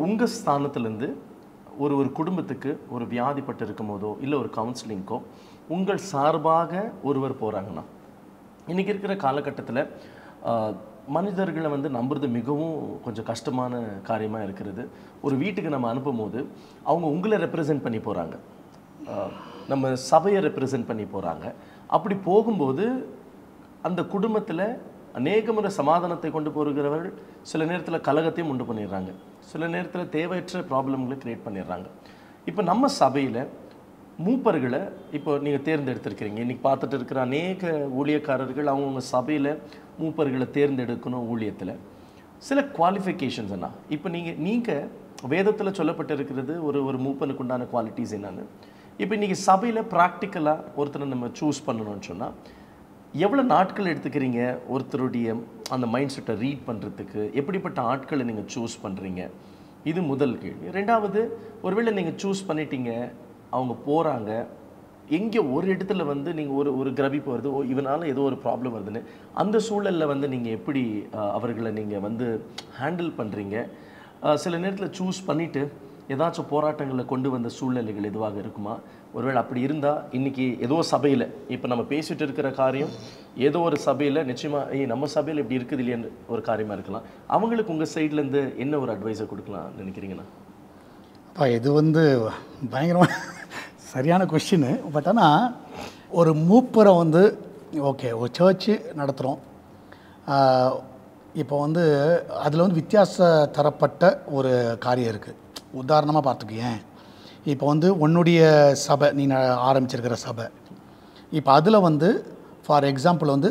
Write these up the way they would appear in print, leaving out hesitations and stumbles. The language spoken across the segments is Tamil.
உங்கள் ஸ்தானத்துலேருந்து ஒரு குடும்பத்துக்கு ஒரு வியாதிப்பட்டு இருக்கும் போதோ இல்லை ஒரு கவுன்சிலிங்க்கோ உங்கள் சார்பாக ஒருவர் போகிறாங்கன்னா, இன்றைக்கி இருக்கிற காலகட்டத்தில் மனிதர்களை வந்து நம்புறது மிகவும் கொஞ்சம் கஷ்டமான காரியமாக இருக்கிறது. ஒரு வீட்டுக்கு நம்ம அனுப்பும் போது அவங்க உங்களை ரெப்ரசன்ட் பண்ணி போகிறாங்க, நம்ம சபையை ரெப்ரசன்ட் பண்ணி போகிறாங்க. அப்படி போகும்போது அந்த குடும்பத்தில் அநேக முறை சமாதானத்தை கொண்டு போகிறவர்கள் சில நேரத்தில் கலகத்தையும் உண்டு பண்ணிடுறாங்க, சில நேரத்தில் தேவையற்ற ப்ராப்ளம்களை க்ரியேட் பண்ணிடுறாங்க. இப்போ நம்ம சபையில் மூப்பர்களை இப்போ நீங்கள் தேர்ந்தெடுத்திருக்கிறீங்க. இன்றைக்கி பார்த்துட்டு இருக்கிற அநேக ஊழியக்காரர்கள் அவங்கவுங்க சபையில் மூப்பர்களை தேர்ந்தெடுக்கணும். ஊழியத்தில் சில குவாலிஃபிகேஷன்ஸ் என்ன? இப்போ நீங்கள் வேதத்தில் சொல்லப்பட்டிருக்கிறது ஒரு மூப்பனுக்கு உண்டான குவாலிட்டிஸ் என்னன்னு. இப்போ இன்றைக்கி சபையில் ப்ராக்டிக்கலாக ஒருத்தரை நம்ம சூஸ் பண்ணணும்னு சொன்னால் எவ்வளோ நாட்கள் எடுத்துக்கிறீங்க ஒருத்தருடைய அந்த மைண்ட் செட்டை ரீட் பண்ணுறதுக்கு? எப்படிப்பட்ட ஆட்களை நீங்கள் சூஸ் பண்ணுறீங்க? இது முதல் கேள்வி. ரெண்டாவது, ஒருவேளை நீங்கள் சூஸ் பண்ணிட்டீங்க, அவங்க போகிறாங்க, எங்கே ஒரு இடத்துல வந்து நீங்கள் ஒரு கிரபிப்பு வருது, இவனால் ஏதோ ஒரு ப்ராப்ளம் வருதுன்னு, அந்த சூழலில் வந்து நீங்கள் எப்படி அவர்களை நீங்கள் வந்து ஹேண்டில் பண்ணுறீங்க? சில நேரத்தில் சூஸ் பண்ணிவிட்டு ஏதாச்சும் போராட்டங்களை கொண்டு வந்த சூழ்நிலைகள் எதுவாக இருக்குமா? ஒருவேளை அப்படி இருந்தால் இன்றைக்கி ஏதோ சபையில் இப்போ நம்ம பேசிகிட்டு இருக்கிற காரியம் ஏதோ ஒரு சபையில் நிச்சயமாக நம்ம சபையில் இப்படி இருக்குது இல்லையான்னு ஒரு காரியமாக இருக்கலாம். அவங்களுக்கு உங்கள் சைட்லேருந்து என்ன ஒரு அட்வைஸை கொடுக்கலாம் நினைக்கிறீங்கண்ணா? இது வந்து பயங்கரமாக சரியான கொஸ்டின்னு. பட் ஆனால் ஒரு மூப்பரை வந்து ஓகே ஒரு சர்ச்சு நடத்துகிறோம், இப்போ வந்து அதில் வந்து வித்தியாச தரப்பட்ட ஒரு காரியம் இருக்குது. உதாரணமாக பார்த்துக்கேன், இப்போ வந்து உன்னுடைய சபை, நீ ஆரம்பிச்சிருக்கிற சபை, இப்போ அதில் வந்து ஃபார் எக்ஸாம்பிள் வந்து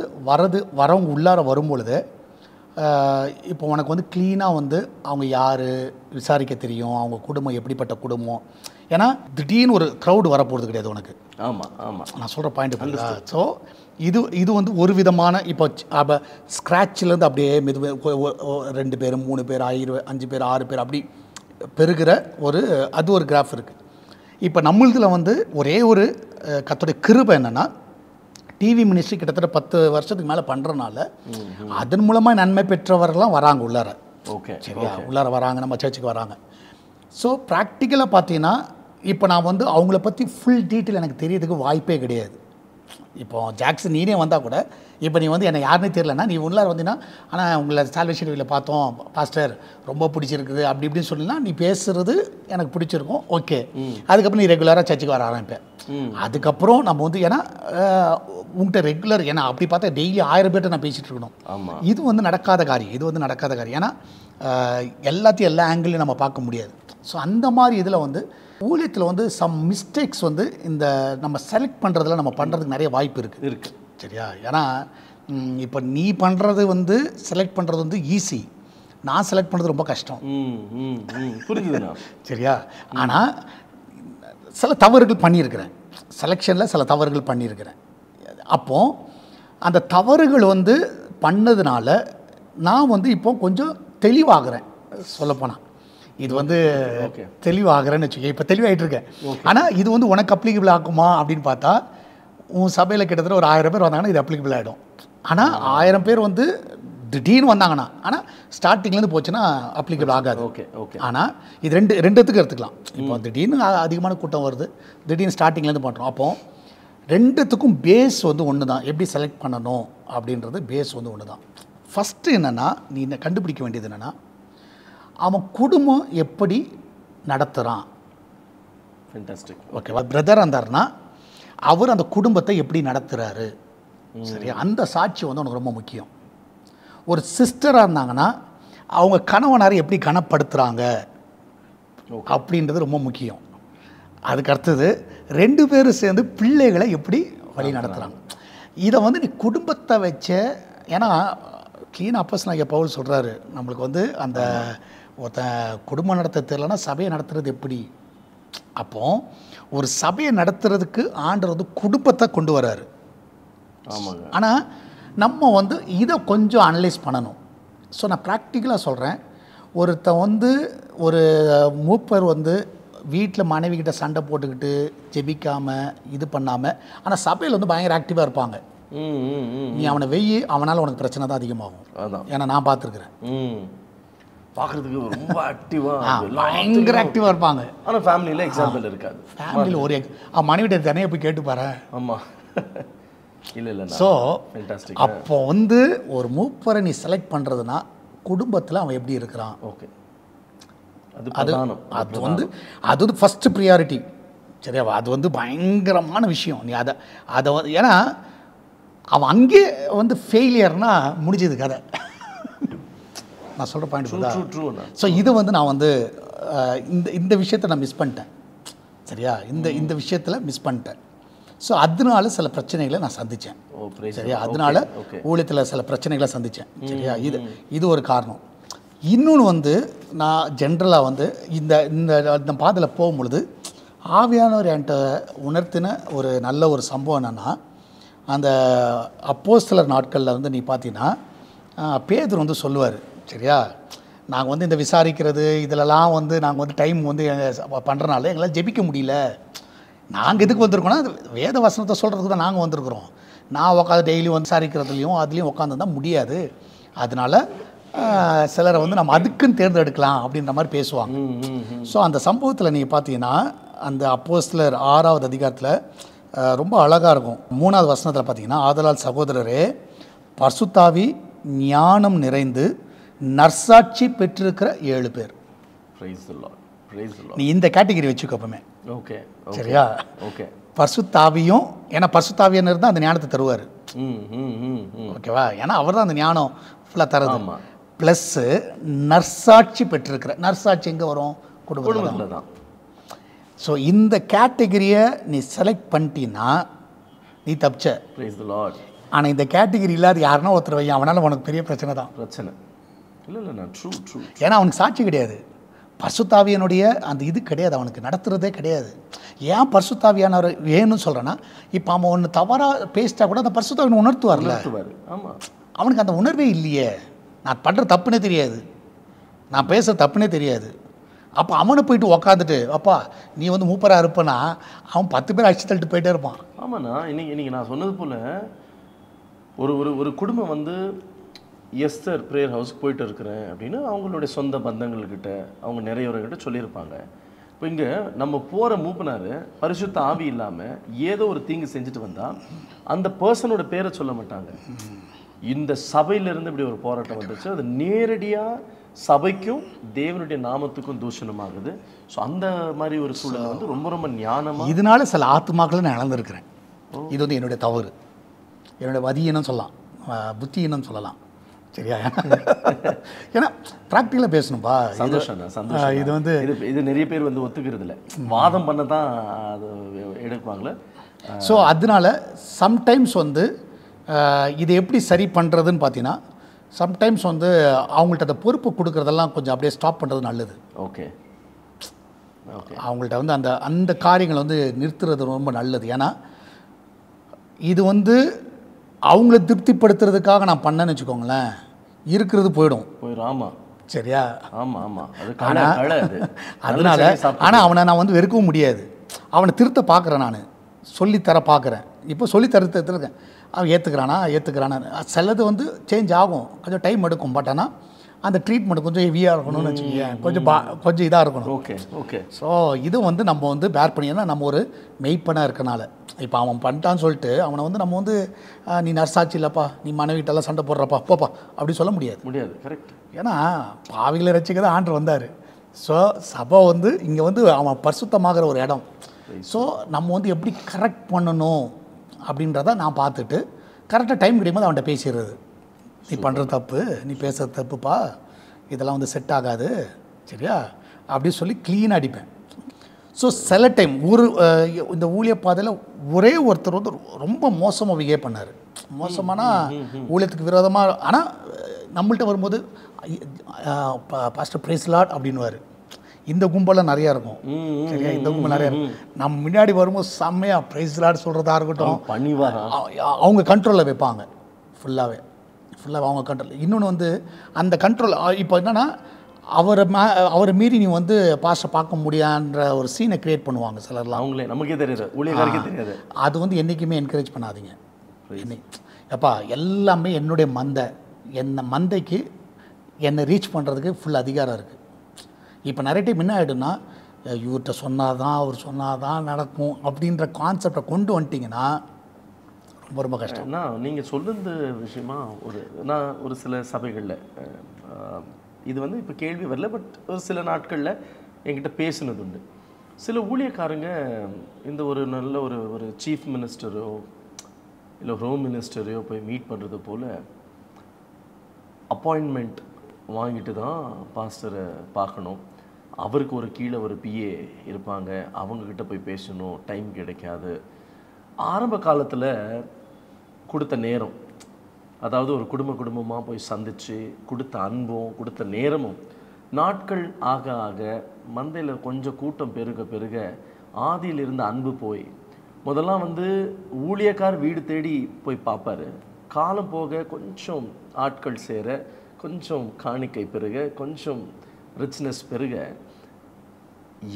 வரவங்க உள்ளார வரும்பொழுது இப்போ உனக்கு வந்து க்ளீனாக வந்து அவங்க யார் விசாரிக்க தெரியும், அவங்க குடும்பம் எப்படிப்பட்ட குடும்பம். ஏன்னா திடீர்னு ஒரு க்ரௌடு வரப்போகிறது கிடையாது உனக்கு. ஆமாம் ஆமாம், நான் சொல்கிற பாயிண்ட் புரியுதா? ஸோ இது வந்து ஒரு விதமான இப்போ ஸ்க்ராட்சிலேருந்து அப்படியே மெது 2 பேர் 3 பேர் 5 பேர் 6 பேர் அப்படி பெருகிற அது ஒரு கிராஃப் இருக்குது. இப்போ நம்மளதில் வந்து ஒரே ஒரு கர்த்தருடைய கிருபை என்னென்னா, டிவி மினிஸ்ட்ரி கிட்டத்தட்ட 10 வருஷத்துக்கு மேலே பண்ணுறனால அதன் மூலமாக நன்மை பெற்றவர்கள்லாம் வராங்க உள்ளார. ஓகே, சரியா? உள்ளார வராங்க, நம்ம சர்ச்சுக்கு வராங்க. ஸோ ப்ராக்டிக்கலாக பார்த்தீங்கன்னா இப்போ நான் வந்து அவங்கள பற்றி ஃபுல் டீட்டெயில் எனக்கு தெரியறதுக்கு வாய்ப்பே கிடையாது. இப்போ ஜாக்சன் நீனே வந்தால் கூட இப்போ நீ வந்து என்னை யாருன்னே தெரியலன்னா நீ உள்ளார வந்தீங்கன்னா, ஆனால் உங்களை சால்வேஷன் டிவியில் பார்த்தோம் பாஸ்டர் ரொம்ப பிடிச்சிருக்குது அப்படி இப்படின்னு சொன்னீங்கன்னா நீ பேசுகிறது எனக்கு பிடிச்சிருக்கும், ஓகே. அதுக்கப்புறம் நீ ரெகுலராக சர்ச்சுக்கு வர ஆரம்பிப்பேன். அதுக்கப்புறம் நம்ம வந்து ஏன்னா உங்கள்கிட்ட ரெகுலர், ஏன்னா அப்படி பார்த்தா டெய்லி 1000 பேர்கிட்ட நான் பேசிகிட்டு இருக்கணும். இது வந்து நடக்காத காரியம். ஏன்னா எல்லாத்தையும் எல்லா ஆங்கிளையும் நம்ம பார்க்க முடியாது. ஸோ அந்த மாதிரி இதில் வந்து ஊழியத்தில் வந்து சம் மிஸ்டேக்ஸ் வந்து இந்த நம்ம செலக்ட் பண்ணுறதுல நம்ம பண்ணுறதுக்கு நிறைய வாய்ப்பு இருக்குது. சரியா? ஏன்னா இப்போ நீ பண்ணுறது வந்து செலக்ட் பண்ணுறது வந்து ஈஸி, நான் செலக்ட் பண்ணுறது ரொம்ப கஷ்டம். புரிஞ்சுதுண்ணா? சரியா? ஆனால் சில தவறுகள் பண்ணியிருக்கிறேன், செலெக்ஷனில் சில தவறுகள் பண்ணியிருக்கிறேன். அப்போது அந்த தவறுகள் வந்து பண்ணதுனால நான் வந்து இப்போ கொஞ்சம் தெளிவாகிறேன். சொல்லப்போனால் இது வந்து தெளிவாகிறேன்னு வச்சுக்கோ, இப்போ தெளிவாகிட்டு இருக்கேன். ஆனால் இது வந்து உனக்கு அப்ளிகபிள் ஆகுமா அப்படின்னு பார்த்தா, உன் சபையில் கிட்டத்தட்ட ஒரு 1000 பேர் வந்தாங்கன்னா இது அப்ளிகபிள் ஆகிடும். ஆனால் 1000 பேர் வந்து திடீர்னு வந்தாங்கன்னா, ஆனால் ஸ்டார்டிங்லேருந்து போச்சுன்னா அப்ளிகபிள் ஆகாது. ஆனால் இது ரெண்டுத்துக்கும் எடுத்துக்கலாம். இப்போ திடீர்னு அதிகமான கூட்டம் வருது, திடீர்னு ஸ்டார்டிங்லேருந்து பண்ணுறோம். அப்போது ரெண்டுத்துக்கும் பேஸ் வந்து ஒன்று தான். எப்படி செலக்ட் பண்ணணும் அப்படின்றது பேஸ் வந்து ஒன்று தான். ஃபஸ்ட்டு என்னென்னா, நீ கண்டுபிடிக்க வேண்டியது என்னென்னா, அவன் குடும்பம் எப்படி நடத்துகிறான். ஃபேண்டாஸ்டிக். ஓகேவா? பிரதர் இருந்தார்னா அவர் அந்த குடும்பத்தை எப்படி நடத்துகிறாரு. சரியா? அந்த சாட்சி வந்து உனக்கு ரொம்ப முக்கியம். ஒரு சிஸ்டராக இருந்தாங்கன்னா அவங்க கணவனாரை எப்படி கனப்படுத்துகிறாங்க அப்படின்றது ரொம்ப முக்கியம். அதுக்கு அடுத்தது 2 பேரும் சேர்ந்து பிள்ளைகளை எப்படி வழி நடத்துகிறாங்க. இதை வந்து நீ குடும்பத்தை வச்ச, ஏன்னா க்ளீன் அப்போஸ்தலனாகிய பவுல் சொல்கிறாரு, நம்மளுக்கு வந்து அந்த குடும்பம் நடத்த தெரியலன்னா சபையை நடத்துறது எப்படி. அப்போது ஒரு சபையை நடத்துறதுக்கு ஆண்டவர் வந்து குடும்பத்தை கொண்டு வர்றாரு. ஆனால் நம்ம வந்து இதை கொஞ்சம் அனலைஸ் பண்ணணும். ஸோ நான் ப்ராக்டிக்கலாக சொல்கிறேன், ஒருத்தன் வந்து ஒரு மூப்பர் வந்து வீட்டில் மனைவிக்கிட்ட சண்டை போட்டுக்கிட்டு ஜெபிக்காமல் இது பண்ணாமல், ஆனால் சபையில் வந்து பயங்கர ஆக்டிவாக இருப்பாங்க. நீ அவனை வெய்யி, அவனால் உனக்கு பிரச்சனை தான் அதிகமாகும். ஏன்னா நான் பார்த்துருக்குறேன். பார்க்கறதுக்கு ரொம்ப ஆக்டிவா பயங்கர ஆக்டிவாக இருப்பாங்க. ஆனால் ஃபேமிலியில் எக்ஸாம்பிள் இருக்காது. ஃபேமிலியில் ஒரு மனைவிட்ட தனியாக போய் கேட்டு பாரு. ஆமாம். இல்லை ஸோ அப்போ வந்து ஒரு மூப்பரை நீ செலக்ட் பண்ணுறதுனா குடும்பத்தில் அவன் எப்படி இருக்கிறான். ஓகே. அது வந்து ஃபஸ்ட்டு ப்ரியாரிட்டி. சரியா? அது வந்து பயங்கரமான விஷயம். நீ அதை வந்து ஏன்னா அவன் அங்கே வந்து ஃபெயிலியர்னா முடிஞ்சது கதை. நான் சொல்கிற பாயிண்ட். ஸோ இது வந்து நான் வந்து இந்த விஷயத்தை நான் மிஸ் பண்ணிட்டேன். சரியா? இந்த விஷயத்தில் மிஸ் பண்ணிட்டேன். ஸோ அதனால சில பிரச்சனைகளை நான் சந்தித்தேன். சரியா? அதனால ஊழியத்தில் சில பிரச்சனைகளை சந்தித்தேன். சரியா? இது ஒரு காரணம். இன்னொன்று வந்து நான் ஜென்ரலாக வந்து இந்த பாதையில் போகும்பொழுது ஆவியானவர் என்கிட்ட உணர்த்தின ஒரு நல்ல ஒரு சம்பவம் என்னென்னா, அந்த அப்போஸ்தலர் நாட்களில் வந்து நீ பார்த்தீங்கன்னா பேதுரு வந்து சொல்லுவார். சரியா? நாங்கள் வந்து இந்த விசாரிக்கிறது இதிலலாம் வந்து நாங்கள் வந்து டைம் வந்து பண்ணுறனால எங்களால் ஜெபிக்க முடியல. நாங்கள் எதுக்கு வந்திருக்கோன்னா வேத வசனத்தை சொல்கிறதுக்கு தான் நாங்கள் வந்திருக்கிறோம். நான் உட்காந்து டெய்லி வந்து விசாரிக்கிறதுலையும் அதுலேயும் உட்காந்துருந்தா முடியாது. அதனால் சிலரை வந்து நம்ம அதுக்குன்னு தேர்ந்தெடுக்கலாம் அப்படின்ற மாதிரி பேசுவாங்க. ஸோ அந்த சம்பவத்தில் நீங்கள் பார்த்தீங்கன்னா அந்த அப்போஸ்தலர் 6வது அதிகாரத்தில் ரொம்ப அழகாக இருக்கும். 3வது வசனத்தில் பார்த்தீங்கன்னா, ஆதலால் சகோதரரே பரிசுத்தாவி ஞானம் நிறைந்து நற்சாட்சி பெற்றிருக்கிற 7 பேர். நீ இந்த கேட்டகரி வச்சுக்கோ எப்பவுமே. ஓகே. சரியா? ஓகே. பரிசுத்தாவியும், ஏன்னா பரிசுத்தாவியனர் தான் அந்த ஞானத்தை தருவார். ஓகேவா? ஏன்னா அவர் தான் அந்த ஞானம் ஃபுல்லாக தருது. ப்ளஸ்ஸு நற்சாட்சி பெற்றிருக்கிற. நற்சாட்சி எங்கே வரும்? குடும்பத்தில் தான். ஸோ இந்த கேட்டகரியை நீ செலக்ட் பண்ணிட்டீன்னா நீ தப்பிச்ச. ஆனால் இந்த கேட்டகரி இல்லாத யாருன்னா ஒருத்தர் வையன், அவனால் உனக்கு பெரிய பிரச்சனை தான். பிரச்சனை இல்லை. ஏன்னா அவனுக்கு சாட்சி கிடையாது. பரிசுத்தாவியனுடைய அந்த இது கிடையாது, அவனுக்கு நடத்துகிறதே கிடையாது. ஏன் பரிசுத்தாவியானவர் வேணும்னு சொல்கிறேன்னா, இப்போ அவன் ஒன்று தவறாக பேசிட்டா கூட அந்த பரிசுத்தாவியனை உணர்த்துவார்ல. ஆமாம். அவனுக்கு அந்த உணர்வே இல்லையே. நான் பண்ணுற தப்புனே தெரியாது, நான் பேசுகிற தப்புனே தெரியாது. அப்போ அவனை போயிட்டு உக்காந்துட்டு அப்பா நீ வந்து மூப்பராக இருப்பனா அவன் 10 பேர் அடிச்சு தள்ளிட்டு போயிட்டே இருப்பான். ஆமாண்ணா. இன்னைக்கு நான் சொன்னது போல் ஒரு குடும்பம் வந்து எஸ்தர் ப்ரேயர் ஹவுஸ்க்கு போயிட்டு இருக்கிறேன் அப்படின்னு அவங்களுடைய சொந்த பந்தங்கள்கிட்ட அவங்க நிறையவர்கிட்ட சொல்லியிருப்பாங்க. இப்போ இங்கே நம்ம போகிற மூப்பனார் பரிசுத்த ஆவி இல்லாமல் ஏதோ ஒரு தீங்கு செஞ்சுட்டு வந்தால் அந்த பர்சனோட பேரை சொல்ல மாட்டாங்க. இந்த சபையிலேருந்து இப்படி ஒரு போராட்டம் வந்துச்சு, அது நேரடியாக சபைக்கும் தேவனுடைய நாமத்துக்கும் தூஷணமாகுது. ஸோ அந்த மாதிரி ஒரு சூழல் வந்து ரொம்ப ரொம்ப ஞானமாக. இதனால சில ஆத்மாக்களை நான் இழந்திருக்கிறேன். இது வந்து என்னுடைய தவறு, என்னுடைய மதியினம் சொல்லலாம், புத்தியினம் சொல்லலாம். சரியா? ஏன்னா ப்ராக்டிக்கலாக பேசணும்பா. சந்தோஷம். இது வந்து இது நிறைய பேர் வந்து ஒத்துக்கிறது இல்லை, வாதம் பண்ண தான் அது எடுப்பாங்களே. ஸோ அதனால சம்டைம்ஸ் வந்து இதை எப்படி சரி பண்ணுறதுன்னு பார்த்தீங்கன்னா, சம்டைம்ஸ் வந்து அவங்கள்ட்ட அந்த பொறுப்பு கொடுக்குறதெல்லாம் கொஞ்சம் அப்படியே ஸ்டாப் பண்ணுறது நல்லது. ஓகே. அவங்கள்ட்ட வந்து அந்த காரியங்களை வந்து நிறுத்துறது ரொம்ப நல்லது. ஏன்னா இது வந்து அவங்கள திருப்திப்படுத்துறதுக்காக நான் பண்ணேன்னு வச்சுக்கோங்களேன், இருக்கிறது போயிடும். ஆமாம். சரியா? ஆமாம். அதனால ஆனால் அவனை நான் வந்து வெறுக்கவும் முடியாது. அவனை திருத்த பார்க்குறேன், நான் சொல்லித்தர பார்க்குறேன். இப்போ சொல்லித்தரத்துருக்கேன். அவன் ஏற்றுக்கிறானா சிலது வந்து சேஞ்ச் ஆகும், கொஞ்சம் டைம் எடுக்கும். பட் ஆனால் அந்த ட்ரீட்மெண்ட் கொஞ்சம் ஹெவியாக இருக்கணும்னு வச்சுக்கோங்க, கொஞ்சம் இதாக இருக்கணும். ஓகே. ஸோ இது வந்து நம்ம வந்து பேர் பண்ணினா நம்ம ஒரு மெய்ப்பனாக இருக்கனால. இப்போ அவன் பண்ணிட்டான்னு சொல்லிட்டு அவனை வந்து நம்ம வந்து நீ நர்சாட்சி இல்லைப்பா, நீ மனைவிட்டெல்லாம் சண்டை போடுறப்பா போப்பா அப்படி சொல்ல முடியாது. கரெக்ட். ஏன்னா பாவிகளை ரசிக்க தான் ஆண்டவர் வந்தார். ஸோ சபை வந்து இங்கே வந்து அவன் பரிசுத்தமாகிற ஒரு இடம். ஸோ நம்ம வந்து எப்படி கரெக்ட் பண்ணணும் அப்படின்றத நான் பார்த்துட்டு கரெக்டாக டைம் கிடைக்கும்போது அவன்கிட்ட பேசிடுறது. நீ பண்ணுறது தப்பு, நீ பேசுகிறது தப்புப்பா, இதெல்லாம் வந்து செட் ஆகாது, சரியா அப்படி சொல்லி க்ளீனாக அடிப்பேன். ஸோ சில டைம் இந்த ஊழிய பாதையில் ஒரே ஒருத்தர் வந்து ரொம்ப மோசமாக பிஹேவ் பண்ணார். மோசமானா ஊழியத்துக்கு விரோதமாக. ஆனால் நம்மள்கிட்ட வரும்போது பாஸ்டர் பிரைஸ் லார்ட் அப்படின்னுவார். இந்த கும்பலாம் நிறையா இருக்கும். சரியா? இந்த கும்பல் நிறையா இருக்கும். நம்ம முன்னாடி வரும்போது செம்மையாக பிரைஸ் லார்ட் சொல்கிறதா இருக்கட்டும், அவங்க கண்ட்ரோலில் வைப்பாங்க. ஃபுல்லாகவே அவங்க கண்ட்ரோல். இன்னொன்று வந்து அந்த கண்ட்ரோல் இப்போ என்னென்னா அவரை மீறி நீ வந்து பாஸ்டை பார்க்க முடியான்ற ஒரு சீனை கிரியேட் பண்ணுவாங்க சிலர்லாம். அவங்களே நமக்கே தெரியாது. அது வந்து என்றைக்குமே என்கரேஜ் பண்ணாதீங்க. எப்பா எல்லாமே என்னுடைய மந்தை, மந்தைக்கு என்னை ரீச் பண்ணுறதுக்கு ஃபுல் அதிகாரம் இருக்குது. இப்போ நிறைய டைம் என்ன ஆகிடும்னா, இவர்கிட்ட சொன்னால் தான் அவர் சொன்னால் தான் நடக்கும் அப்படின்ற கான்செப்டை கொண்டு வந்துட்டிங்கன்னா ரொம்ப ரொம்ப கஷ்டம். நீங்கள் சொல்லுந்த விஷயமா நான் ஒரு சில சபைகளில் இது வந்து இப்போ கேள்வி வரல, பட் ஒரு சில நாட்களில் என்கிட்ட பேசுனது உண்டு. சில ஊழியக்காரங்க இந்த ஒரு நல்ல ஒரு சீஃப் மினிஸ்டரோ இல்லை ஹோம் மினிஸ்டரையோ போய் மீட் பண்ணுறது போல் அப்பாயின்மெண்ட் வாங்கிட்டு தான் பாஸ்டரை பார்க்கணும். அவருக்கு ஒரு கீழே ஒரு பிஏ இருப்பாங்க, அவங்கக்கிட்ட போய் பேசணும், டைம் கிடைக்காது. ஆரம்ப காலத்தில் கொடுத்த நேரம், அதாவது ஒரு குடும்பமாக போய் சந்தித்து கொடுத்த அன்பும் கொடுத்த நேரமும் நாட்கள் ஆக ஆக மந்தையில் கொஞ்சம் கூட்டம் பெருக பெருக ஆதியில் இருந்த அன்பு போய், முதல்லாம் வந்து ஊழியக்கார் வீடு தேடி போய் பார்ப்பாரு. காலம் போக கொஞ்சம் ஆட்கள் சேர, கொஞ்சம் காணிக்கை பெருக, கொஞ்சம் ரிச்னஸ் பெருக,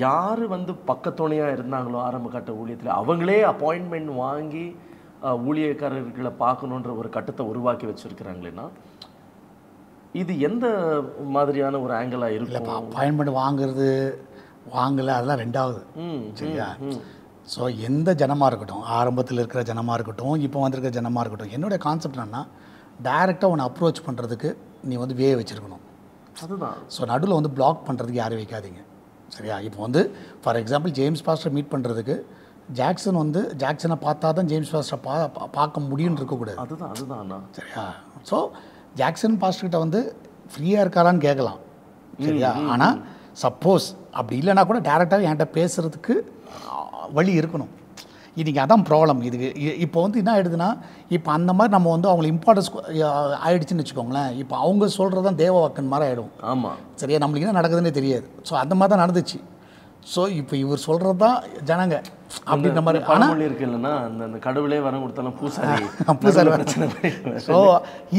யார் வந்து பக்கத்துணையாக இருந்தாங்களோ ஆரம்ப கட்ட ஊழியத்தில் அவங்களே அப்பாயின்மெண்ட் வாங்கி ஊழியக்காரர்களை பார்க்கணுன்ற ஒரு கட்டத்தை உருவாக்கி வச்சுருக்கிறாங்களேன்னா இது எந்த மாதிரியான ஒரு ஆங்கிளாக இருக்கும்? அப்பாயின்மெண்ட் வாங்கலை அதெல்லாம் ரெண்டாவது. சரியா? ஸோ எந்த ஜனமாக இருக்கட்டும், ஆரம்பத்தில் இருக்கிற ஜனமாக இருக்கட்டும், இப்போ வந்திருக்கிற ஜனமாக இருக்கட்டும், என்னுடைய கான்செப்ட் என்னன்னா, டைரெக்டாக உன்னை அப்ரோச் பண்ணுறதுக்கு நீ வந்து வே வச்சுருக்கணும். அதுதான். ஸோ நடுவில் வந்து பிளாக் பண்ணுறதுக்கு யாரும் வைக்காதீங்க. சரியா? இப்போ வந்து ஃபார் எக்ஸாம்பிள் ஜேம்ஸ் பாஸ்டரை மீட் பண்ணுறதுக்கு ஜாக்சனை பார்த்தா தான் ஜேம்ஸ் பாஸ்டரை பார்க்க முடியும்னு இருக்கக்கூடாது. அதுதான். சரியா? ஸோ ஜாக்சன் பாஸ்டர்கிட்ட வந்து ஃப்ரீயாக இருக்காரான்னு கேட்கலாம். சரியா? ஆனால் சப்போஸ் அப்படி இல்லைனா கூட டேரெக்டாக என்கிட்ட பேசுகிறதுக்கு வழி இருக்கணும். இன்றைக்கி அதான் ப்ராப்ளம். இதுக்கு இப்போ வந்து என்ன ஆகிடுதுன்னா, இப்போ அந்த மாதிரி நம்ம வந்து அவங்களுக்கு இம்பார்ட்டன்ஸ் ஆகிடுச்சின்னு வச்சுக்கோங்களேன். இப்போ அவங்க சொல்கிறது தான் தேவ வாக்கன் மாதிரி ஆகிடும். ஆமாம். சரியா? நம்மளுக்கு என்ன நடக்குதுன்னே தெரியாது. ஸோ அந்த மாதிரி தான் நடந்துச்சு. ஸோ இப்போ இவர் சொல்கிறது தான் ஜனங்க அப்படின்ற மாதிரி. ஆனால் இருக்கு இல்லைன்னா அந்த கடவுளே வரம் கொடுத்தாலும் பூசாரி பிரச்சனை. ஸோ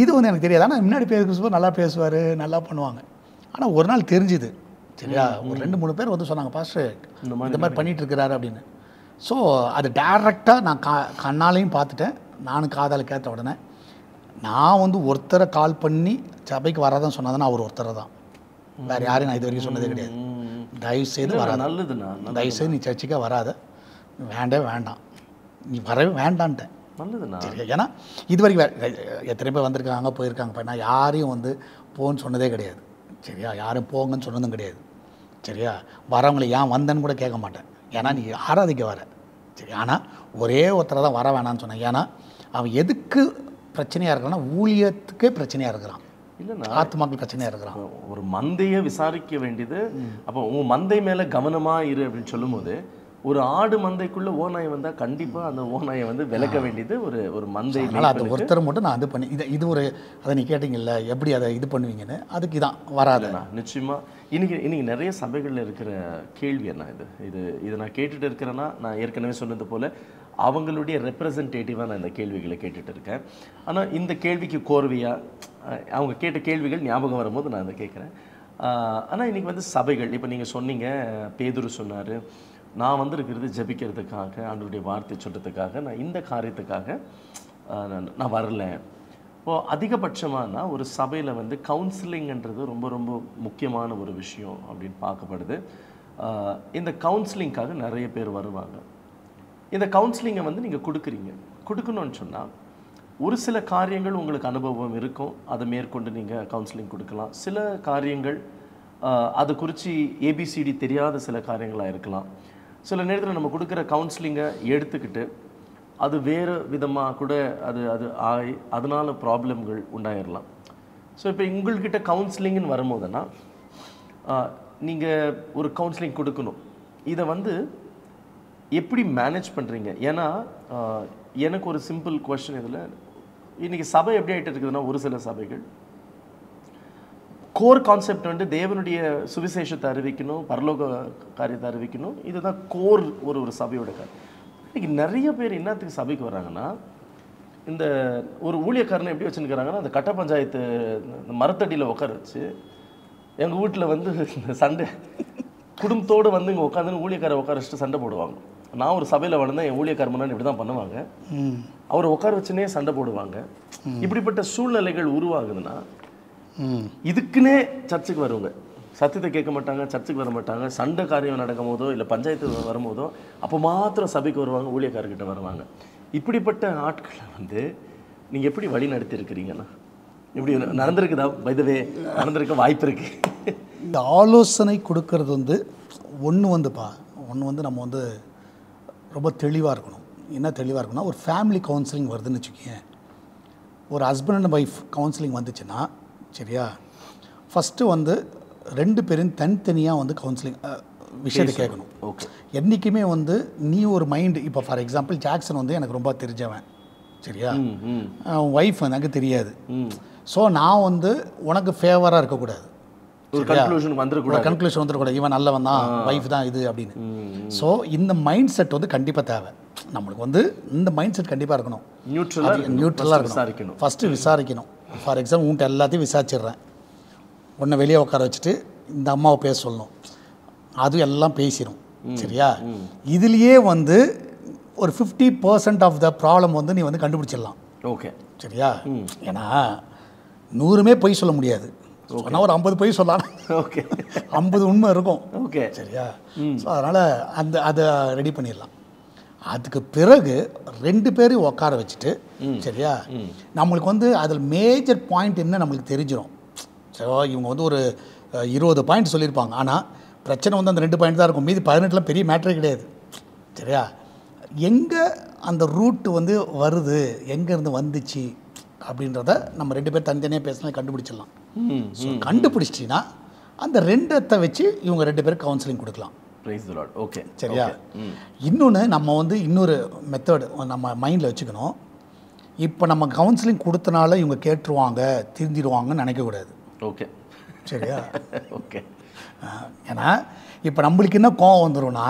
இது வந்து எனக்கு தெரியாது. ஆனால் முன்னாடி பேசும்போது நல்லா பேசுவார், நல்லா பண்ணுவாங்க. ஆனால் ஒரு நாள் தெரிஞ்சுது. சரியா? ஒரு 2-3 பேர் வந்து சொன்னாங்க, பாஸ்டர் இந்த மாதிரி பண்ணிகிட்டு இருக்கிறாரு அப்படின்னு. ஸோ அது டைரெக்டாக நான் கண்ணாலையும் பார்த்துட்டேன், நானும் காதால் கேட்ட உடனே நான் வந்து ஒருத்தரை கால் பண்ணி சபைக்கு வராதான் சொன்னாதான் அவர் ஒருத்தரை தான், வேறு யாரையும் நான் இது வரைக்கும் சொன்னதே கிடையாது. தயவுசெய்து வராது, நல்லதுண்ணா, தயவுசெய்து நீ சர்ச்சுக்காக வராத, வேண்டாம், நீ வரவே வேண்டான்ட்டேன். நல்லதுண்ணா. சரி, ஏன்னா இது வரைக்கும் எத்தனை பேர் வந்திருக்காங்க போயிருக்காங்க, நான் யாரையும் வந்து போன்னு சொன்னதே கிடையாது. சரியா? யாரும் போங்கன்னு சொன்னதும் கிடையாது. சரியா? வரவங்களை ஏன் வந்தேன்னு கூட கேட்க மாட்டேன், ஏன்னா நீ ஆராதிக்க வர. சரி, ஆனால் ஒரே ஒருத்தரை தான் வர வேணான்னு சொன்னேன். ஏன்னா அவன் எதுக்கு பிரச்சனையாக இருக்கிறான்னா, ஊழியத்துக்கே பிரச்சனையாக இருக்கிறான், இல்லைன்னா ஆத்மாக்கள் பிரச்சனையாக இருக்கிறான். ஒரு மந்தையை விசாரிக்க வேண்டியது. அப்போ உங்கள் மந்தை மேலே கவனமாக இரு அப்படின்னு சொல்லும்போது, ஒரு ஆடு மந்தைக்குள்ளே ஓநாய் வந்தால் கண்டிப்பாக அந்த ஓநாயை வந்து விளக்க வேண்டியது ஒரு மந்தை. அது ஒருத்தர் மட்டும் நான் அது பண்ணி இது ஒரு அதை நீ கேட்டிங்கல்ல எப்படி அதை இது பண்ணுவீங்கன்னு, அதுக்கு இதான் வராதுண்ணா. நிச்சயமாக இன்னைக்கு நிறைய சபைகளில் இருக்கிற கேள்வி என்ன இது நான் கேட்டுட்டு இருக்கிறேன்னா, நான் ஏற்கனவே சொன்னது போல் அவங்களுடைய ரெப்ரசன்டேட்டிவாக நான் இந்த கேள்விகளை கேட்டுட்டு இருக்கேன். ஆனால் இந்த கேள்விக்கு கோர்வையாக அவங்க கேட்ட கேள்விகள் ஞாபகம் வரும்போது நான் அதை கேட்குறேன். ஆனால் இன்றைக்கி வந்து சபைகள், இப்போ நீங்கள் சொன்னீங்க, பேதுரு சொன்னார், நான் வந்திருக்கிறது ஜெபிக்கிறதுக்காக, ஆண்டவருடைய வார்த்தை சொல்கிறதுக்காக, நான் இந்த காரியத்துக்காக நான் வரல. இப்போது அதிகபட்சமானா ஒரு சபையில் வந்து கவுன்சிலிங்ன்றது ரொம்ப ரொம்ப முக்கியமான ஒரு விஷயம் அப்படின்னு பார்க்கப்படுது. இந்த கவுன்சிலிங்காக நிறைய பேர் வருவாங்க. இந்த கவுன்சிலிங்கை வந்து நீங்கள் கொடுக்கணும்னு சொன்னால் ஒரு சில காரியங்கள் உங்களுக்கு அனுபவம் இருக்கும், அதை மேற்கொண்டு நீங்கள் கவுன்சிலிங் கொடுக்கலாம். சில காரியங்கள் அது குறித்து ஏபிசிடி தெரியாத சில காரியங்களாக இருக்கலாம். சில நேரத்தில் நம்ம கொடுக்குற கவுன்சிலிங்கை எடுத்துக்கிட்டு அது வேறு விதமாக கூட அது அதனால் ப்ராப்ளம்கள் உண்டாயிடலாம். ஸோ இப்போ உங்கள்கிட்ட கவுன்சிலிங்னு வரும்போதுன்னா நீங்கள் ஒரு கவுன்சிலிங் கொடுக்கணும். இதை வந்து எப்படி மேனேஜ் பண்ணுறீங்க? ஏன்னா எனக்கு ஒரு சிம்பிள் குவெஸ்சன் இதில், இன்றைக்கி சபை எப்படி ஆகிட்டு இருக்குதுன்னா, ஒரு சில சபைகள் கோர் கான்செப்ட் வந்து தேவனுடைய சுவிசேஷத்தை அறிவிக்கணும், பரலோக காரியத்தை அறிவிக்கணும், இதுதான் கோர் ஒரு சபையோட காரியம். இன்றைக்கி நிறைய பேர் என்னத்துக்கு சபைக்கு வர்றாங்கன்னா, இந்த ஒரு ஊழியக்காரனை எப்படி வச்சுருக்கிறாங்கன்னா, அந்த கட்ட பஞ்சாயத்து மரத்தடியில் உட்கார வச்சு, எங்கள் வீட்டில் வந்து இந்த சண்டை குடும்பத்தோடு வந்து இங்கே உட்காந்துன்னு ஊழியக்காரை உட்கார வச்சுட்டு சண்டை போடுவாங்க. நான் ஒரு சபையில் வளர்ந்தேன், என் ஊழியக்கார முன்னாடி இப்படி தான் பண்ணுவாங்க, அவரை உட்கார வச்சுனே சண்டை போடுவாங்க. இப்படிப்பட்ட சூழ்நிலைகள் உருவாகுதுன்னா இதுக்குன்னே சர்ச்சுக்கு வருவாங்க. சத்தியத்தை கேட்க மாட்டாங்க, சர்ச்சுக்கு வர மாட்டாங்க. சண்டை காரியம் நடக்கும் போதோ இல்லை பஞ்சாயத்து வரும்போதோ அப்போ மாத்திரம் சபைக்கு வருவாங்க, ஊழியக்காரர்கிட்ட வருவாங்க. இப்படிப்பட்ட ஆட்களை வந்து நீங்கள் எப்படி வழி நடத்தி இருக்கிறீங்கன்னா, இப்படி நடந்திருக்குதா? பைதவே நடந்திருக்க வாய்ப்பு இருக்கு. இந்த ஆலோசனை கொடுக்கறது வந்து ஒன்று வந்து நம்ம வந்து ரொம்ப தெளிவாக இருக்கணும். என்ன தெளிவாக இருக்கணும்னா, ஒரு ஃபேமிலி கவுன்சிலிங் வருதுன்னு வச்சுக்கோங்க. ஒரு ஹஸ்பண்ட் அண்ட் ஒய்ஃப் கவுன்சிலிங் வந்துச்சுன்னா சரியா, ஃபஸ்ட்டு வந்து 2 பேரும் தனித்தனியாக வந்து கவுன்சிலிங் விஷயத்தை கேட்கணும். ஓகே. என்றைக்குமே வந்து நீ ஒரு மைண்டு, இப்போ ஃபார் எக்ஸாம்பிள் ஜாக்சன் வந்து எனக்கு ரொம்ப தெரிஞ்சவன் சரியா, ஒய்ஃப் எனக்கு தெரியாது. ஸோ நான் வந்து உனக்கு ஃபேவராக இருக்கக்கூடாது, ஒரு கன்க்ளூஷன் வந்துடக்கூடாது, இவன் நல்லவன் தான், ஒய்ஃப் தான் இது அப்படின்னு. ஸோ இந்த மைண்ட் செட் வந்து கண்டிப்பாக தேவை. நம்மளுக்கு வந்து இந்த மைண்ட் செட் கண்டிப்பாக இருக்கணும். நியூட்ரலாக இருக்கணும். ஃபஸ்ட்டு விசாரிக்கணும். ஃபார் எக்ஸாம்பிள் உன்ட்ட எல்லாத்தையும் விசாரிச்சிடுறேன், உன்னை வெளியே உட்கார வச்சுட்டு இந்த அம்மாவை பேச சொல்லணும், அதுவும் எல்லாம் பேசிடும் சரியா. இதுலேயே வந்து ஒரு 50% ஆஃப் த ப்ராப்ளம் வந்து நீ வந்து கண்டுபிடிச்சிடலாம். ஓகே சரியா. ஏன்னா 100மே பொய் சொல்ல முடியாது, சொன்னால் ஒரு 50 பொய் சொல்லலாம். ஓகே, 50 உண்மை இருக்கும். ஓகே சரியா. ஸோ அதனால் அதை ரெடி பண்ணிடலாம். அதுக்கு பிறகு 2 பேரும் உட்கார வச்சுட்டு சரியா, நம்மளுக்கு வந்து அதில் மேஜர் பாயிண்ட் என்ன நம்மளுக்கு தெரிஞ்சிடும். ஸோ இவங்க வந்து ஒரு 20 பாயிண்ட் சொல்லியிருப்பாங்க, ஆனால் பிரச்சனை வந்து அந்த 2 பாயிண்ட் தான் இருக்கும். மீதி 18 பெரிய மேட்டரே கிடையாது சரியா. எங்கே அந்த ரூட்டு வந்து வருது, எங்கேருந்து வந்துச்சு அப்படின்றத நம்ம 2 பேர் தனித்தனியாக பேசினா கண்டுபிடிச்சிடலாம். ஸோ கண்டுபிடிச்சிட்டிங்கன்னா அந்த 2 வச்சு இவங்க 2 பேருக்கு கவுன்சிலிங் கொடுக்கலாம். ஓகே சரியா. இன்னொன்று நம்ம வந்து இன்னொரு மெத்தட் நம்ம மைண்டில் வச்சுக்கணும். இப்போ நம்ம கவுன்சிலிங் கொடுத்தனால இவங்க கேட்டுருவாங்க, திருந்திடுவாங்கன்னு நினைக்கக்கூடாது. ஓகே சரியா. ஓகே. ஏன்னா இப்போ நம்மளுக்கு என்ன கோவம் வந்துடும்னா,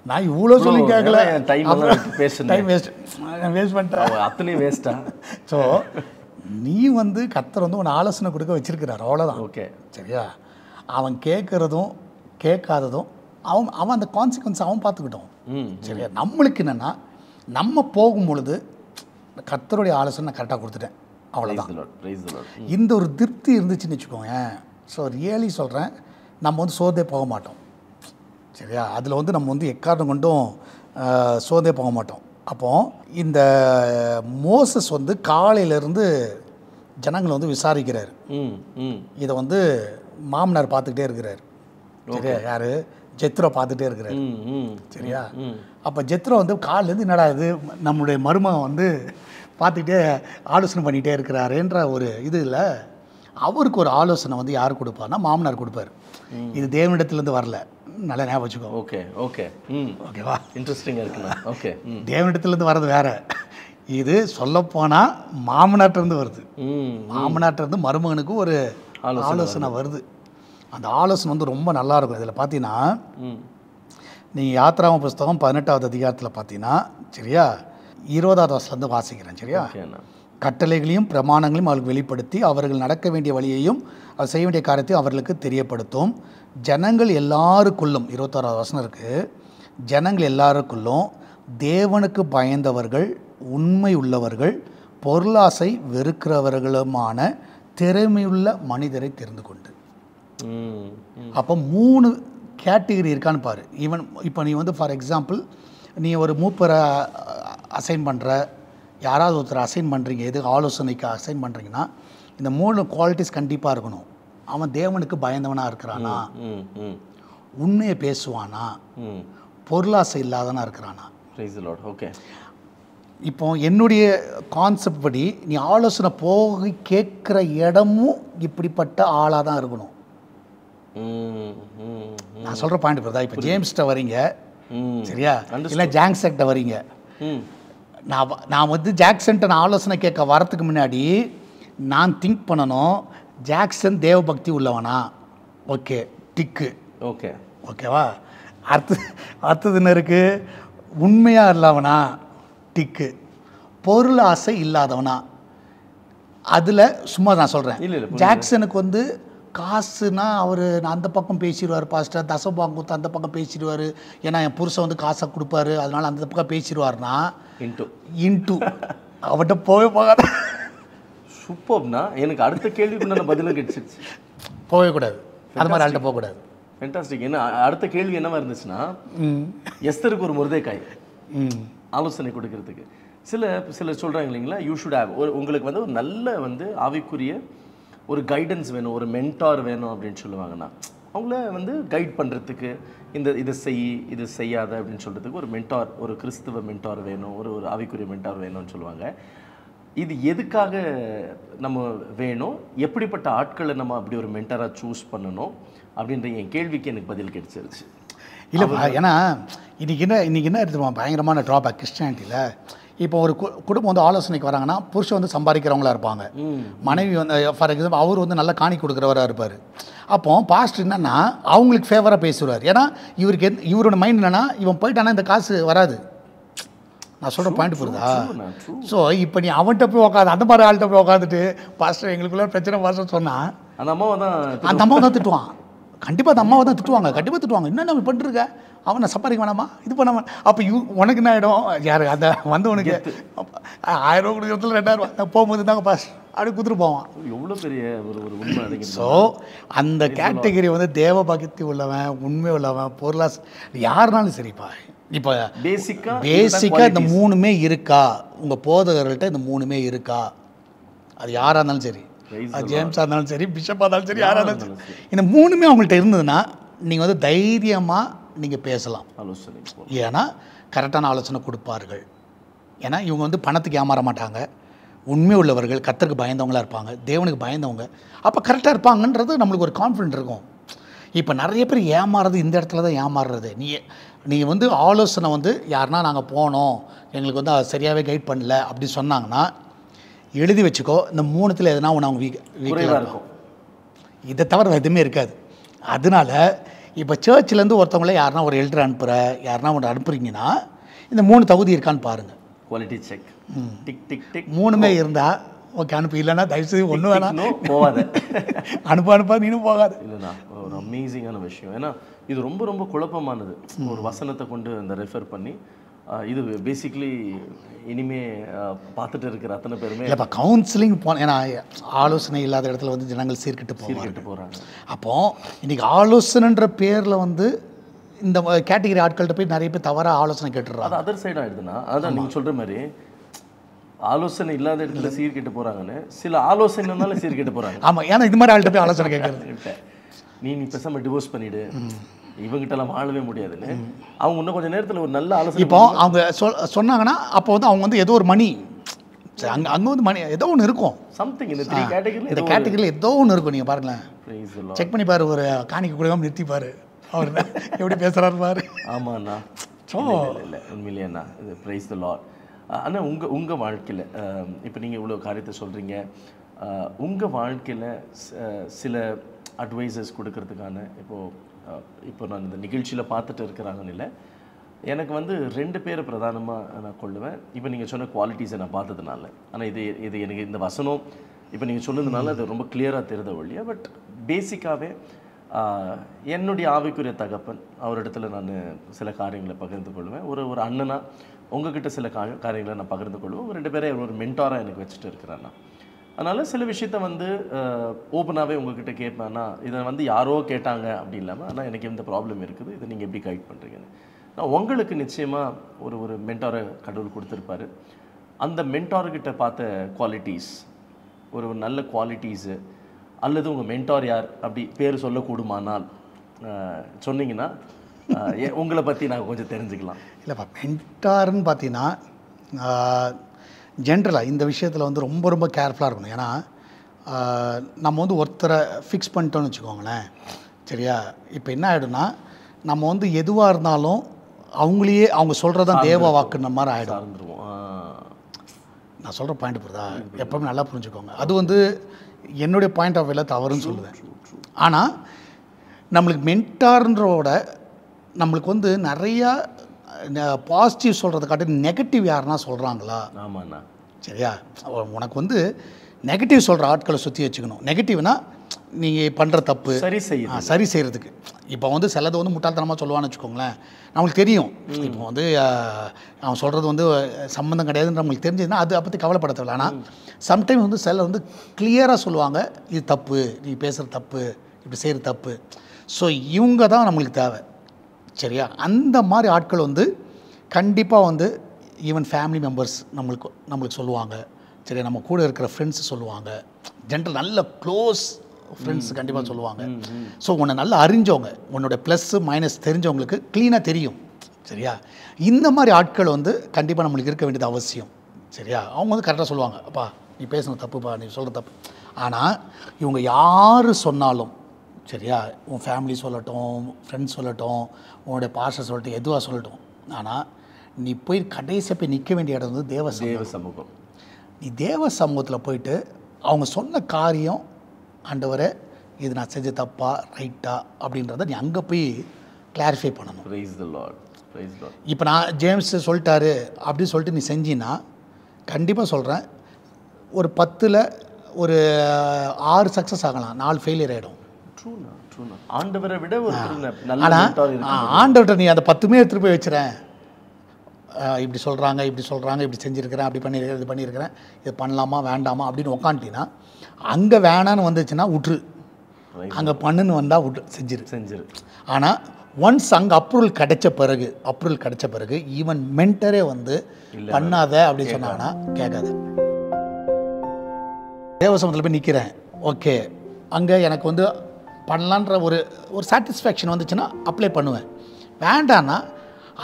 நான் இவ்வளோ சொல்லி கேட்கல, டைம் வேஸ்ட் பண்ணிட்டேன், அத்தனையும் வேஸ்ட்டா. ஸோ நீ வந்து கர்த்தர் வந்து உன்னை ஆலோசனை கொடுக்க வச்சிருக்கிறார், அவ்வளோதான். ஓகே சரியா. அவன் கேட்குறதும் கேட்காததும் அவன் அந்த கான்சிக்வன்ஸ் அவன் பார்த்துக்கிட்டோம் சரியா. நம்மளுக்கு என்னென்னா, நம்ம போகும் பொழுது கர்த்தருடைய ஆலோசனை நான் கரெக்டாக கொடுத்துட்டேன், அவ்வளோதான். இந்த ஒரு திருப்தி இருந்துச்சுன்னு வச்சுக்கோங்க. ஸோ ரியலி சொல்கிறேன், நம்ம வந்து சோர்ந்தே போக மாட்டோம் சரியா. அதில் வந்து நம்ம வந்து எக்காரணம் கொண்டும் சோர்ந்தே போக மாட்டோம். அப்போது இந்த மோசஸ் வந்து காலையிலேருந்து ஜனங்களை வந்து விசாரிக்கிறார். இதை வந்து மாமனார் பார்த்துக்கிட்டே இருக்கிறார் சரியா. யார்? ஜெத்ரோ பார்த்துட்டே இருக்கிறார் சரியா. அப்போ ஜெத்ரோ வந்து காலிலேருந்து என்னடா இது நம்மளுடைய மருமகன் வந்து பார்த்துக்கிட்டே ஆலோசனை பண்ணிகிட்டே இருக்கிறாருன்ற ஒரு இது இல்லை. அவருக்கு ஒரு ஆலோசனை வந்து யார் கொடுப்பார்னா மாமனார் கொடுப்பார். இது தேவனிடத்துலேருந்து வரல, நல்லா ஞாபகம் வச்சுக்கோ. ஓகே ஓகே ஓகேவா. இன்ட்ரெஸ்டிங்காக இருக்குண்ணா. ஓகே. தேவனிடத்துலேருந்து வர்றது வேற, இது சொல்லப்போனால் மாமனார்ட்டேருந்து வருது. மாமனார்ட்டேருந்து மருமகனுக்கு ஒரு ஆலோசனை வருது. அந்த ஆலோசனை வந்து ரொம்ப நல்லாயிருக்கும். இதில் பார்த்தீங்கன்னா, நீங்கள் யாத்ராம புஸ்தகம் 18வது அதிகாரத்தில் பார்த்தீங்கன்னா சரியா, 20வது வசனத்தை வாசிக்கிறேன் சரியா. கட்டளைகளையும் பிரமாணங்களையும் அவர்களுக்கு வெளிப்படுத்தி அவர்கள் நடக்க வேண்டிய வழியையும் அவர் செய்ய வேண்டிய காரியத்தையும் அவர்களுக்கு தெரியப்படுத்தும். ஜனங்கள் எல்லாருக்குள்ளும் 21வது வசனம் இருக்குது, ஜனங்கள் எல்லாருக்குள்ளும் தேவனுக்கு பயந்தவர்கள், உண்மை உள்ளவர்கள், பொருளாசை வெறுக்கிறவர்களுமான திறமையுள்ள மனிதரை தெரிந்து கொண்டு. அப்போ 3 கேட்டகரி இருக்கான்னு பாரு. ஈவன் இப்போ நீ வந்து ஃபார் எக்ஸாம்பிள் நீ ஒரு மூப்பரை அசைன் பண்ணுற, யாராவது ஒருத்தர் அசைன் பண்ணுறீங்க, எது ஆலோசனைக்கு அசைன் பண்ணுறீங்கன்னா, இந்த 3 குவாலிட்டிஸ் கண்டிப்பாக இருக்கணும். அவன் தேவனுக்கு பயந்தவனாக இருக்கிறானா, உண்மையை பேசுவானா, பொருளாசை இல்லாதவனாக இருக்கிறானா. ஓகே. இப்போ என்னுடைய கான்செப்ட் படி நீ ஆலோசனை போய் கேட்குற இடமும் இப்படிப்பட்ட ஆளாக தான் இருக்கணும். நான் சொல்கிற பாயிண்ட் இப்போ தான், இப்போ ஜேம்ஸ்கிட்ட வரீங்க சரியா, இல்லை ஜாக்சன்கிட்ட வரீங்க. நான் வந்து ஜாக்சன்கிட்ட நான் ஆலோசனை கேட்க வரத்துக்கு முன்னாடி நான் திங்க் பண்ணணும், ஜாக்சன் தேவபக்தி உள்ளவனா, ஓகே டிக்கு, ஓகே ஓகேவா. அடுத்தது என்ன இருக்குது, உண்மையாக இல்லாதவனா, டிக்கு, பொருள் ஆசை இல்லாதவனா. அதில் சும்மா நான் சொல்கிறேன், ஜாக்சனுக்கு வந்து காசுனா அவர் அந்த பக்கம் பேசிடுவார், பாஸ்டர் தசபாங்குத்து அந்த பக்கம் பேசிடுவார், ஏன்னா என் புருஷன் வந்து காசை கொடுப்பாரு அதனால் அந்த பக்கம் பேசிடுவார்னா இன்ட்டு அவட்ட போகவே போகாத. சூப்பர்னா எனக்கு அடுத்த கேள்விக்குண்டான பதிலும் கிடைச்சிருச்சு. போகவே கூடாது, அது மாதிரி ஆள்கிட்ட போகக்கூடாது. ஃபென்டாஸ்டிக். என்ன அடுத்த கேள்வி என்னவா இருந்துச்சுன்னா, எஸ்தருக்கு ஒரு முருதைக்காய் ஆலோசனை கொடுக்கறதுக்கு சிலர் சொல்கிறாங்க இல்லைங்களா, யூ ஷுட் ஹேவ் உங்களுக்கு வந்து ஒரு நல்ல வந்து ஆவிக்குரிய ஒரு கைடன்ஸ் வேணும், ஒரு மென்டார் வேணும் அப்படின்னு சொல்லுவாங்கன்னா, அவங்கள வந்து கைட் பண்ணுறதுக்கு இதை இது செய்யாத அப்படின்னு சொல்கிறதுக்கு ஒரு மென்டார், ஒரு கிறிஸ்துவ மென்டார் வேணும், ஒரு ஆவிக்குரிய மென்டார் வேணும்னு சொல்லுவாங்க. இது எதுக்காக நம்ம வேணும், எப்படிப்பட்ட ஆட்களை நம்ம அப்படி ஒரு மென்டாராக சூஸ் பண்ணணும் அப்படின்ற என் கேள்விக்கு எனக்கு பதில் கிடைச்சிருச்சு. இல்லைப்பா, ஏன்னா இன்றைக்கி என்ன எடுத்துருவோம் பயங்கரமான ட்ராபேக் கிறிஸ்டியானிட்டியில். இப்போ ஒரு குடும்பம் வந்து ஆலோசனைக்கு வராங்கன்னா புருஷன் வந்து சம்பாதிக்கிறவங்களா இருப்பாங்க, மனைவி வந்து ஃபார் எக்ஸாம்பிள் அவர் வந்து நல்லா காணி கொடுக்குறவராக இருப்பார். அப்போ பாஸ்டர் என்னன்னா அவங்களுக்கு ஃபேவராக பேசுவார். ஏன்னா இவரோட மைண்ட் என்னன்னா இவன் போயிட்டானா இந்த காசு வராது. நான் சொல்கிற பாயிண்ட் புரியுதா? ஸோ இப்போ நீ அவன்கிட்ட போய் உட்காந்து அந்த மாதிரி ஆள்கிட்ட போய் உட்காந்துட்டு பாஸ்டர் எங்களுக்குள்ள பிரச்சனை பாஸ்டர் சொன்னால் அந்த அம்மாவை தான் திட்டுவான். கண்டிப்பாக அந்த அம்மாவை தான் திட்டுவாங்க, கண்டிப்பாக திட்டுவாங்க. என்ன நம்ம பண்ணிருக்க, அவனை சம்பாதிக்க வேணாமா, இது பண்ணாமா. அப்போ உனக்கு என்ன ஆகிடும், யார் அந்த வந்து உனக்கு 1000 ரூபா கொடுக்குறதுல 2000 ரூபா போகும்போது தாங்க பாஸ் அப்படி குத்துட்டு போவான். எவ்வளோ பெரிய ஒரு உண்மை. ஸோ அந்த கேட்டகரி வந்து தேவ பக்தி உள்ளவன், உண்மை உள்ளவன், பொருளாச யாருனாலும் சரிப்பா. இப்போ பேசிக்காக இந்த 3மே இருக்கா உங்கள் போதகர்கள்ட்ட, இந்த 3மே இருக்கா, அது யாராக இருந்தாலும் சரி, அது ஜேம்ஸாக இருந்தாலும் சரி, பிஷப்பாக இருந்தாலும் சரி, யாராக இருந்தாலும் சரி, இந்த 3மே அவங்கள்ட்ட இருந்ததுன்னா நீங்கள் வந்து தைரியமாக நீங்கள் பேசலாம். ஆலோசனை ஏன்னா கரெக்டான ஆலோசனை கொடுப்பார்கள். ஏன்னா இவங்க வந்து பணத்துக்கு ஏமாற மாட்டாங்க, உண்மை உள்ளவர்கள், கர்த்தருக்கு பயந்தவங்களாக இருப்பாங்க, தேவனுக்கு பயந்தவங்க. அப்போ கரெக்டாக இருப்பாங்கன்றது நம்மளுக்கு ஒரு கான்ஃபிடென்ட் இருக்கும். இப்போ நிறைய பேர் ஏமாறுறது இந்த இடத்துல தான் ஏமாறுறது. நீங்கள் வந்து ஆலோசனை வந்து யாருன்னா நாங்கள் போனோம் எங்களுக்கு வந்து சரியாகவே கைட் பண்ணல அப்படி சொன்னாங்கன்னா எழுதி வச்சுக்கோ, இந்த 3த்தில் எதுனா ஒன்று அவங்க வீக்காக இருக்கும். இதை தவிர எதுவுமே இருக்காது. அதனால இப்போ சர்ச்சிலேருந்து ஒருத்தவங்களே யாருன்னா ஒரு எல்டர் அனுப்புகிற யாருன்னா ஒன்று அனுப்புறீங்கன்னா இந்த 3 தகுதி இருக்கான்னு பாருங்கள். Quality check, tick tick tick 3மே இருந்தால் ஓகே அனுப்பு, இல்லைன்னா தயவுசெய்து ஒன்றும் வேணாம் போகாத, அனுப்பா நீனும் போகாது. இல்லைண்ணா ஒரு அமேசிங்கான விஷயம். ஏன்னா இது ரொம்ப ரொம்ப குழப்பமானது. ஒரு வசனத்தை கொண்டு அந்த ரெஃபர் பண்ணி இது பேசிக்லி இனிமே பார்த்துட்டு இருக்கிற அத்தனை பேருமே இல்லைப்பா கவுன்சிலிங் ஏன்னா ஆலோசனை இல்லாத இடத்துல வந்து ஜனங்கள் சீர்கிட்டு போகிறாங்க. அப்போது இன்றைக்கி ஆலோசனைன்ற பேரில் வந்து இந்த கேட்டகரி ஆட்கள்கிட்ட போய் நிறைய பேர் தவறாக ஆலோசனை கேட்டுடுறாங்க. அது அதர் சைட் ஆகிடுதுன்னா அதான் நீங்கள் சொல்கிற மாதிரி ஆலோசனை இல்லாத இடத்துல சீர்கெட்டு போகிறாங்கன்னு சில ஆலோசனைனால சீர்கெட்டு போகிறாங்க. ஆமாம், ஏன்னா இது மாதிரி ஆள்கிட்ட போய் ஆலோசனை கேட்குறது நீ பேசாமல் டிவோர்ஸ் பண்ணிவிடு, இவங்ககிட்டலாம் வாழவே முடியாதுன்னு அவங்க இன்னும் கொஞ்சம் நேரத்தில் ஒரு நல்ல ஆலோசனை இப்போ அவங்க சொன்னாங்கன்னா அப்போ வந்து அவங்க வந்து ஏதோ ஒரு மணி அங்கே வந்து மணி ஏதோ ஒன்று இருக்கும், சம்திங் இந்த 3 கேட்டகரியில் இந்த கேட்டகரியில் ஏதோ ஒன்று இருக்கும். நீங்கள் பாருங்களேன், செக் பண்ணி பாரு, ஒரு காணிக்க கொடுக்காம நிறுத்திப்பார் அவர் எப்படி பேசுகிறாரு பாரு. ஆமாண்ணா, இல்லை உண்மையிலேண்ணா இது ப்ரைஸ் தி லார்ட். ஆனால் உங்கள் வாழ்க்கையில் இப்போ நீங்கள் இவ்வளோ காரியத்தை சொல்கிறீங்க, உங்கள் வாழ்க்கையில் சில அட்வைசஸ் கொடுக்கறதுக்கான இப்போ நான் இந்த நிகழ்ச்சியில் பார்த்துட்டு இருக்கிறாங்கன்னு இல்லை, எனக்கு வந்து 2 பேரை பிரதானமாக நான் கொள்ளுவேன். இப்போ நீங்கள் சொன்ன குவாலிட்டிஸை நான் பார்த்ததுனால, ஆனால் இது எனக்கு இந்த வசனம் இப்போ நீங்கள் சொன்னதுனால அது ரொம்ப கிளியராக தெரிந்த ஒழிய, பட் பேசிக்காகவே என்னுடைய ஆவிக்குரிய தகப்பன் அவரிடத்துல நான் சில காரியங்களை பகிர்ந்து கொள்வேன். ஒரு அண்ணனாக உங்ககிட்ட சில காரியங்களை நான் பகிர்ந்து கொள்வேன். 2 பேரை ஒரு மென்டாராக எனக்கு வச்சுட்டு இருக்கிறேன்னா, அதனால் சில விஷயத்த வந்து ஓப்பனாகவே உங்ககிட்ட கேட்பேன்னா, இதை வந்து யாரோ கேட்டாங்க அப்படி இல்லாமல், ஆனால் எனக்கு இந்த ப்ராப்ளம் இருக்குது, இதை நீங்கள் எப்படி கைட் பண்ணுறீங்கன்னு. நான் உங்களுக்கு நிச்சயமாக ஒரு மென்டாரை கடவுள் கொடுத்துருப்பாரு. அந்த மென்டார்கிட்ட பார்த்த குவாலிட்டிஸ், ஒரு நல்ல குவாலிட்டிஸு, அல்லது உங்கள் மென்டார் யார் அப்படி பேர் சொல்லக்கூடுமானால் சொன்னீங்கன்னா உங்களை பற்றி நான் கொஞ்சம் தெரிஞ்சுக்கலாம். இல்லைப்பா, மென்டார்னு பார்த்தீங்கன்னா ஜென்ரலாக இந்த விஷயத்தில் வந்து ரொம்ப ரொம்ப கேர்ஃபுல்லாக இருக்கணும். ஏன்னா நம்ம வந்து ஒருத்தரை ஃபிக்ஸ் பண்ணிட்டோன்னு வச்சுக்கோங்களேன், சரியா? இப்போ என்ன ஆகிடும்னா நம்ம வந்து எதுவாக இருந்தாலும் அவங்களையே அவங்க சொல்கிறதான் தேவ வாக்குன்ற மாதிரி ஆகிடும். நான் சொல்கிற பாயிண்ட் புரியுதா? எப்பவுமே நல்லா புரிஞ்சுக்கோங்க. அது வந்து என்னுடைய பாயிண்ட் ஆஃப் வியூவில் தவறுன்னு சொல்லுவேன். ஆனால் நம்மளுக்கு மென்டார்ன்றோட நம்மளுக்கு வந்து நிறையா பாசிட்டிவ் சொல்கிறத காட்டி நெகட்டிவ் யாருன்னா சொல்கிறாங்களா? ஆமாண்ணா, சரியா? உனக்கு வந்து நெகட்டிவ் சொல்கிற ஆட்களை சுற்றி வச்சுக்கணும். நெகட்டிவ்னா நீங்கள் பண்ணுற தப்பு சரி செய்ய சரி செய்கிறதுக்கு. இப்போ வந்து சிலது வந்து முட்டாள்தனமாக சொல்லுவான்னு வச்சுக்கோங்களேன், நம்மளுக்கு தெரியும். இப்போ வந்து அவன் சொல்கிறது வந்து சம்மந்தம் கிடையாதுன்னு நம்மளுக்கு தெரிஞ்சதுன்னா அதை பற்றி கவலைப்பட தேவையில்ல. ஆனால் சம்டைம் வந்து சிலர் வந்து கிளியராக சொல்லுவாங்க, இது தப்பு, நீ பேசுகிற தப்பு, இப்படி செய்கிற தப்பு. ஸோ இவங்க தான் நம்மளுக்கு தேவை. சரியா? அந்த மாதிரி ஆட்கள் வந்து கண்டிப்பாக வந்து ஈவன் ஃபேமிலி மெம்பர்ஸ் நம்மளுக்கு சொல்லுவாங்க. சரியா? நம்ம கூட இருக்கிற ஃப்ரெண்ட்ஸ் சொல்லுவாங்க. ஜென்ரல் நல்ல க்ளோஸ் ஃப்ரெண்ட்ஸ் கண்டிப்பாக சொல்லுவாங்க. ஸோ உன்னை நல்லா அறிஞ்சவங்க, உன்னோட ப்ளஸ்ஸு மைனஸ் தெரிஞ்சவங்களுக்கு க்ளீனாக தெரியும். சரியா? இந்த மாதிரி ஆட்கள் வந்து கண்டிப்பாக நம்மளுக்கு இருக்க வேண்டியது அவசியம். சரியா? அவங்க வந்து கரெக்டாக சொல்லுவாங்க, அப்பா நீ பேசுன தப்புப்பா, நீ சொல்கிற தப்பு. ஆனால் இவங்க யார் சொன்னாலும், சரியா, உன் ஃபேமிலி சொல்லட்டும், ஃப்ரெண்ட்ஸ் சொல்லட்டும், உன்னுடைய பாஸ்டர் சொல்லட்டும், எதுவாக சொல்லட்டும், ஆனால் நீ போய் கடைசியாக போய் நிற்க வேண்டிய இடம் வந்து தேவ சமூகம். நீ தேவ சமூகத்தில் போயிட்டு அவங்க சொன்ன காரியம், ஆண்டவரே இது நான் செஞ்ச தப்பா ரைட்டா அப்படின்றத நீ அங்கே போய் கிளாரிஃபை பண்ணணும். இப்போ நான் ஜேம்ஸ் சொல்லிட்டாரு அப்படின்னு சொல்லிட்டு நீ செஞ்சின்னா, கண்டிப்பாக சொல்கிறேன், ஒரு 10ல் ஒரு 6 சக்ஸஸ் ஆகலாம், 4 ஃபெயிலியர் ஆகிடும். ஆண்டவரை விட ஒரு ஆனால் ஆண்டவர்கிட்ட நீ அந்த 10மே எடுத்துகிட்டு போய் வச்சுறேன், இப்படி சொல்கிறாங்க, இப்படி செஞ்சுருக்கிறேன், அப்படி பண்ணியிருக்கிறேன், இது பண்ணியிருக்கிறேன், இது பண்ணலாமா வேண்டாமா அப்படின்னு உக்காந்துட்டின்னா, அங்கே வேணான்னு வந்துச்சுன்னா விட்ரு, அங்கே பண்ணுன்னு வந்தால் விட்டு செஞ்சிரு. ஆனால் ஒன்ஸ் அங்கே அப்ரூவல் கிடைச்ச பிறகு ஈவன் மென்டரே வந்து பண்ணாத அப்படின்னு சொன்னாங்கன்னா கேட்காது. தேவசமத்தில் போய் நிற்கிறேன், ஓகே, அங்கே எனக்கு வந்து பண்ணலான்ற ஒரு சாட்டிஸ்ஃபேக்ஷன் வந்துச்சுன்னா அப்ளை பண்ணுவேன். வேண்டான்னா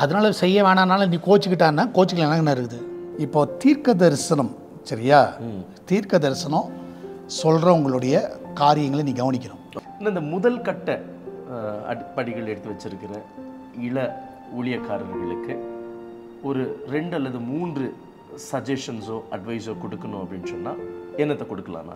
அதனால் செய்ய வேணானாலும் நீ கோச்சிக்கிட்டான்னா கோச்சிக்கலாம் என்ன இருக்குது. இப்போ தீர்க்க தரிசனம், சரியா, தீர்க்க தரிசனம் சொல்கிறவங்களுடைய காரியங்களை நீ கவனிக்கணும். இந்த முதல் கட்ட படிகள் எடுத்து வச்சிருக்கிற இள ஊழியக்காரர்களுக்கு ஒரு 2 அல்லது 3 சஜஷன்ஸோ அட்வைஸோ கொடுக்கணும் அப்படின்னு சொன்னால் என்னத்தை கொடுக்கலாம்?